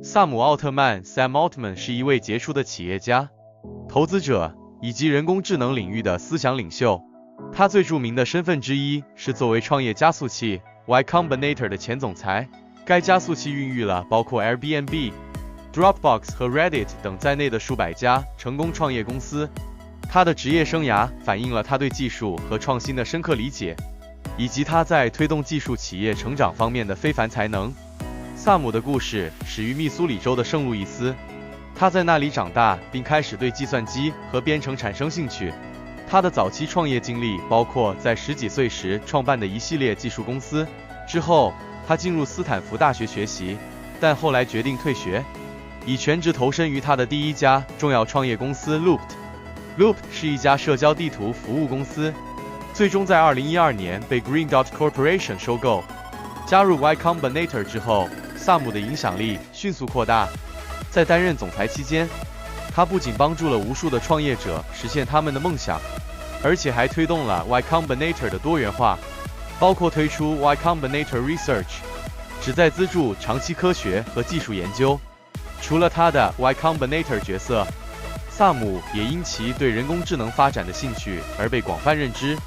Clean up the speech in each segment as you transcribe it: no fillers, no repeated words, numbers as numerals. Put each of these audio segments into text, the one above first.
萨姆·奥特曼 （Sam Altman） 是一位杰出的企业家、投资者以及人工智能领域的思想领袖。他最著名的身份之一是作为创业加速器 Y Combinator 的前总裁。该加速器孕育了包括 Airbnb、Dropbox 和 Reddit 等在内的数百家成功创业公司。他的职业生涯反映了他对技术和创新的深刻理解，以及他在推动技术企业成长方面的非凡才能。萨姆的故事始于密苏里州的圣路易斯，他在那里长大，并开始对计算机和编程产生兴趣。他的早期创业经历包括在10几岁时创办的一系列技术公司。之后，他进入斯坦福大学学习，但后来决定退学，以全职投身于他的第一家重要创业公司 Loop。Loop 是一家社交地图服务公司，最终在2012年被 Green Dot Corporation 收购。加入 Y Combinator 之后，萨姆的影响力迅速扩大。在担任总裁期间，他不仅帮助了无数的创业者实现他们的梦想，而且还推动了 Y Combinator 的多元化，包括推出 Y Combinator Research， 旨在资助长期科学和技术研究。除了他的 Y Combinator 角色，萨姆也因其对人工智能发展的兴趣而被广泛认知。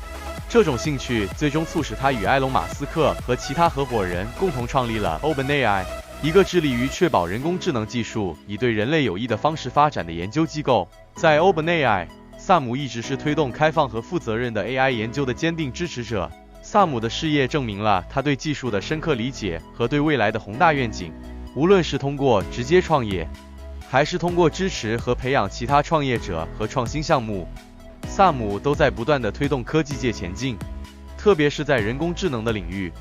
这种兴趣最终促使他与埃隆·马斯克和其他合伙人共同创立了 OpenAI， 一个致力于确保人工智能技术以对人类有益的方式发展的研究机构。在 OpenAI， 萨姆一直是推动开放和负责任的 AI 研究的坚定支持者。萨姆的事业证明了他对技术的深刻理解和对未来的宏大愿景。无论是通过直接创业，还是通过支持和培养其他创业者和创新项目，萨姆都在不断地推动科技界前进，特别是在人工智能的领域。